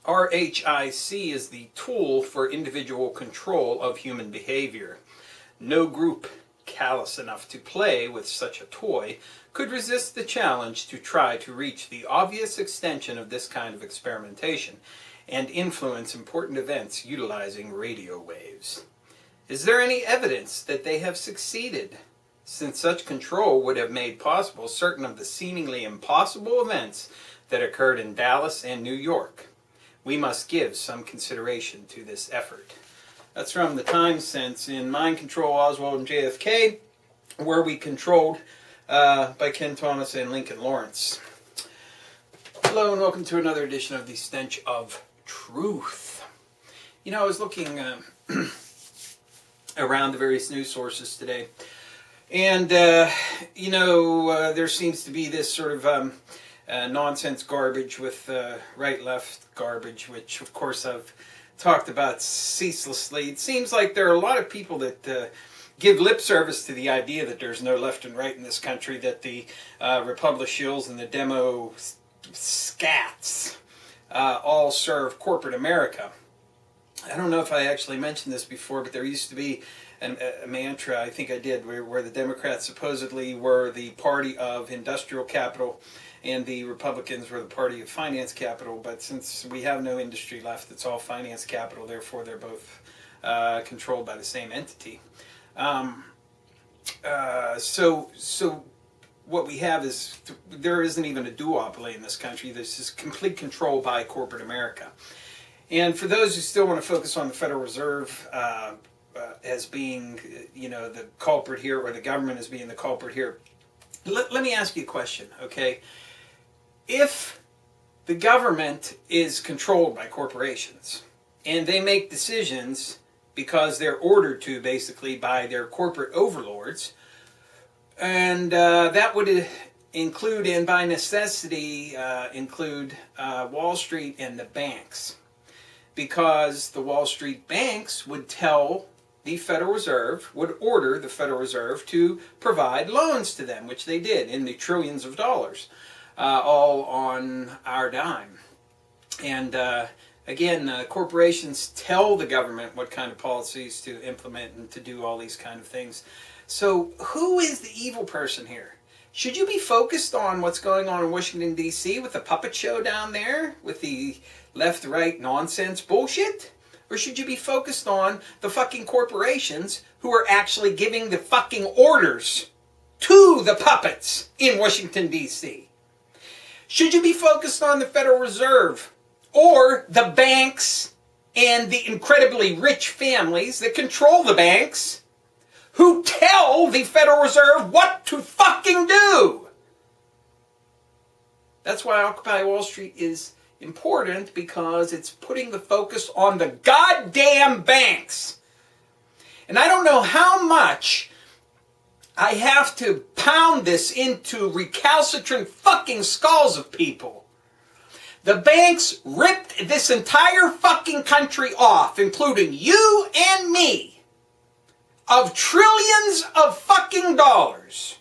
RHIC is the tool for individual control of human behavior. No group callous enough to play with such a toy could resist the challenge to try to reach the obvious extension of this kind of experimentation and influence important events utilizing radio waves. Is there any evidence that they have succeeded, since such control would have made possible certain of the seemingly impossible events that occurred in Dallas and New York? We must give some consideration to this effort. That's from the Time Sense in Mind Control, Oswald and JFK, where we controlled by Ken Thomas and Lincoln Lawrence. Hello and welcome to another edition of the Stench of Truth. You know, I was looking around the various news sources today, and there seems to be this sort of nonsense garbage with right-left garbage, which of course I've talked about ceaselessly. It seems like there are a lot of people that give lip service to the idea that there's no left and right in this country, that the Republicans and the Demo scats all serve corporate America. I don't know if I actually mentioned this before, but there used to be a mantra, I think I did, where the Democrats supposedly were the party of industrial capital and the Republicans were the party of finance capital. But since we have no industry left, it's all finance capital, therefore they're both controlled by the same entity. So what we have is, there isn't even a duopoly in this country. There's this complete control by corporate America. And for those who still want to focus on the Federal Reserve as being, the culprit here, or the government as being the culprit here, let me ask you a question, okay? If the government is controlled by corporations, and they make decisions because they're ordered to, basically, by their corporate overlords, and that would include, and by necessity, include Wall Street and the banks. Because the Wall Street banks would tell the Federal Reserve, would order the Federal Reserve to provide loans to them, which they did in the trillions of dollars, all on our dime. And again, corporations tell the government what kind of policies to implement and to do all these kind of things. So who is the evil person here? Should you be focused on what's going on in Washington, D.C. with the puppet show down there, with the left-right nonsense bullshit? Or should you be focused on the fucking corporations who are actually giving the fucking orders to the puppets in Washington, D.C.? Should you be focused on the Federal Reserve or the banks and the incredibly rich families that control the banks, who tell the Federal Reserve what to fucking do? That's why Occupy Wall Street is important, because it's putting the focus on the goddamn banks. And I don't know how much I have to pound this into recalcitrant fucking skulls of people. The banks ripped this entire fucking country off, including you and me, of trillions of fucking dollars.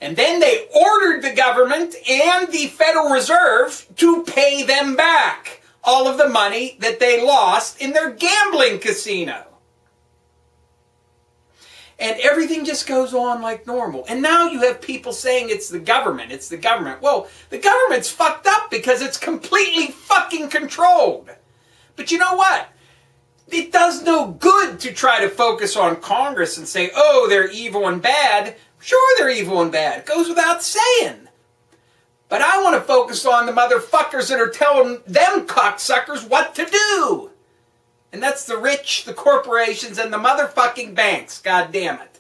And then they ordered the government and the Federal Reserve to pay them back all of the money that they lost in their gambling casino. And everything just goes on like normal. And now you have people saying it's the government, it's the government. Well, the government's fucked up because it's completely fucking controlled. But you know what? It does no good to try to focus on Congress and say, oh, they're evil and bad. Sure, they're evil and bad. It goes without saying. But I want to focus on the motherfuckers that are telling them cocksuckers what to do. And that's the rich, the corporations, and the motherfucking banks. God damn it.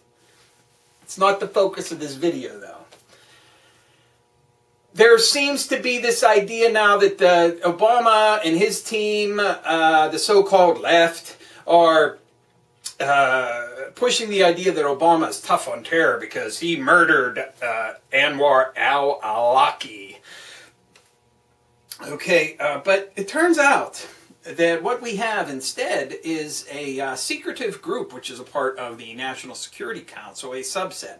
It's not the focus of this video, though. There seems to be this idea now that Obama and his team, the so-called left, are pushing the idea that Obama is tough on terror because he murdered Anwar al-Awlaki. Okay, but it turns out that what we have instead is a secretive group, which is a part of the National Security Council, a subset,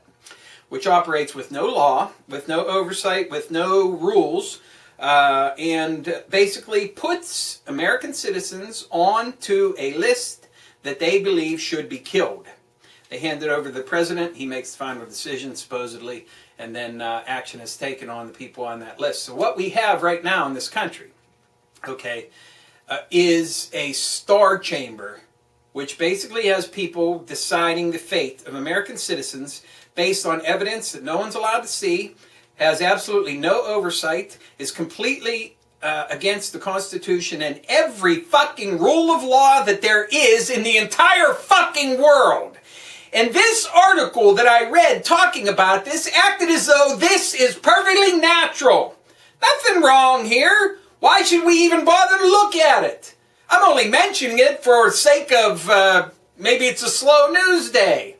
which operates with no law, with no oversight, with no rules, and basically puts American citizens onto a list that they believe should be killed. They hand it over to the president. He makes the final decision, supposedly, and then action is taken on the people on that list. So what we have right now in this country, okay, is a star chamber, which basically has people deciding the fate of American citizens based on evidence that no one's allowed to see, has absolutely no oversight, is completely against the Constitution and every fucking rule of law that there is in the entire fucking world. And this article that I read talking about this acted as though this is perfectly natural. Nothing wrong here. Why should we even bother to look at it? I'm only mentioning it for sake of maybe it's a slow news day.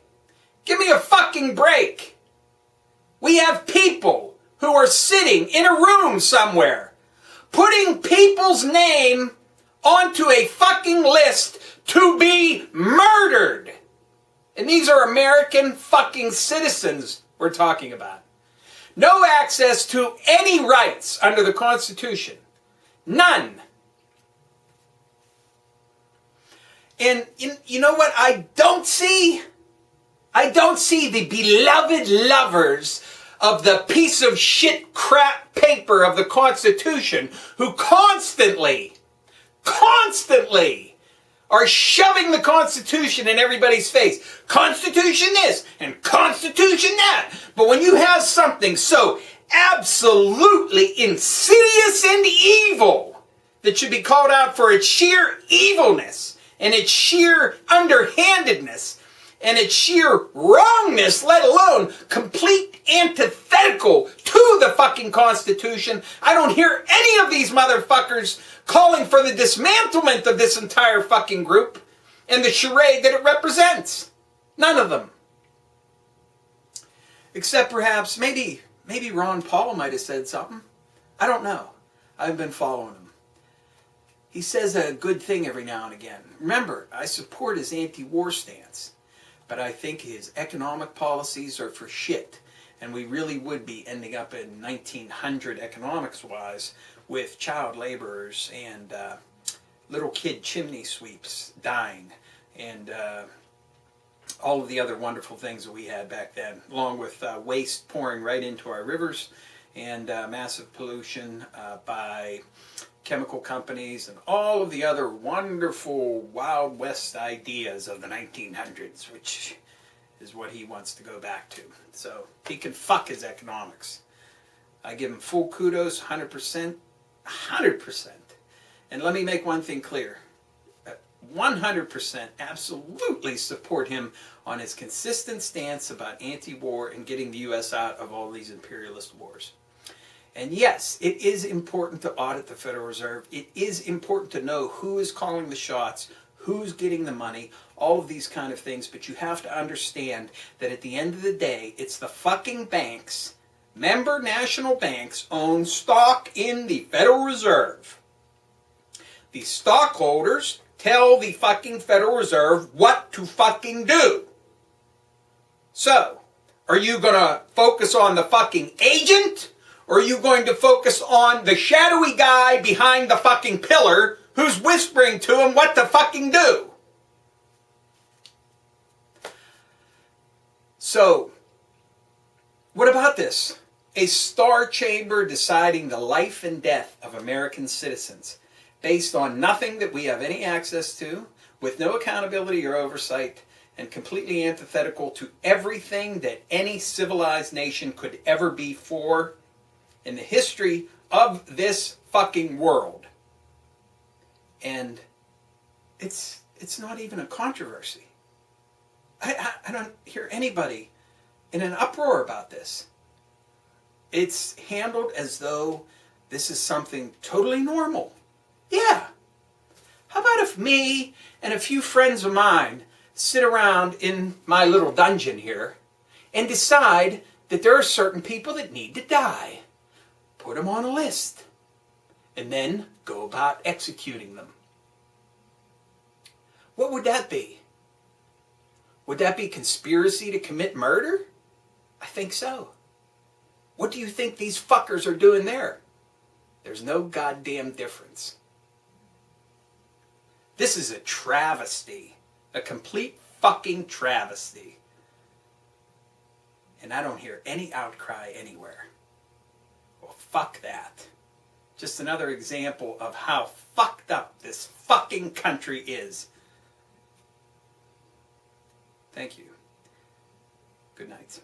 Give me a fucking break. We have people who are sitting in a room somewhere, putting people's name onto a fucking list to be murdered. And these are American fucking citizens we're talking about. No access to any rights under the Constitution. None. And you know what I don't see? I don't see the beloved lovers of the piece of shit crap paper of the Constitution who constantly are shoving the Constitution in everybody's face. Constitution this and Constitution that. But when you have something so absolutely insidious and evil that should be called out for its sheer evilness and its sheer underhandedness and its sheer wrongness, let alone complete antithetical to the fucking Constitution, I don't hear any of these motherfuckers calling for the dismantlement of this entire fucking group and the charade that it represents. None of them. Except perhaps, maybe Ron Paul might have said something. I don't know. I've been following him. He says a good thing every now and again. Remember, I support his anti-war stance, but I think his economic policies are for shit, and we really would be ending up in 1900 economics-wise with child laborers and little kid chimney sweeps dying, and all of the other wonderful things that we had back then, along with waste pouring right into our rivers and massive pollution by chemical companies and all of the other wonderful Wild West ideas of the 1900s, which is what he wants to go back to. So he can fuck his economics. I give him full kudos, 100%, 100%. And let me make one thing clear. 100% absolutely support him on his consistent stance about anti-war and getting the U.S. out of all these imperialist wars. And yes, it is important to audit the Federal Reserve. It is important to know who is calling the shots, who's getting the money, all of these kind of things. But you have to understand that at the end of the day, it's the fucking banks, member national banks, own stock in the Federal Reserve. The stockholders tell the fucking Federal Reserve what to fucking do. So, are you going to focus on the fucking agent? Or are you going to focus on the shadowy guy behind the fucking pillar who's whispering to him what to fucking do? So, what about this? A star chamber deciding the life and death of American citizens based on nothing that we have any access to, with no accountability or oversight, and completely antithetical to everything that any civilized nation could ever be for in the history of this fucking world. And it's not even a controversy. I don't hear anybody in an uproar about this. It's handled as though this is something totally normal. Yeah. How about if me and a few friends of mine sit around in my little dungeon here and decide that there are certain people that need to die? Put them on a list, and then go about executing them. What would that be? Would that be conspiracy to commit murder? I think so. What do you think these fuckers are doing there? There's no goddamn difference. This is a travesty. A complete fucking travesty. And I don't hear any outcry anywhere. Well, fuck that. Just another example of how fucked up this fucking country is. Thank you. Good night.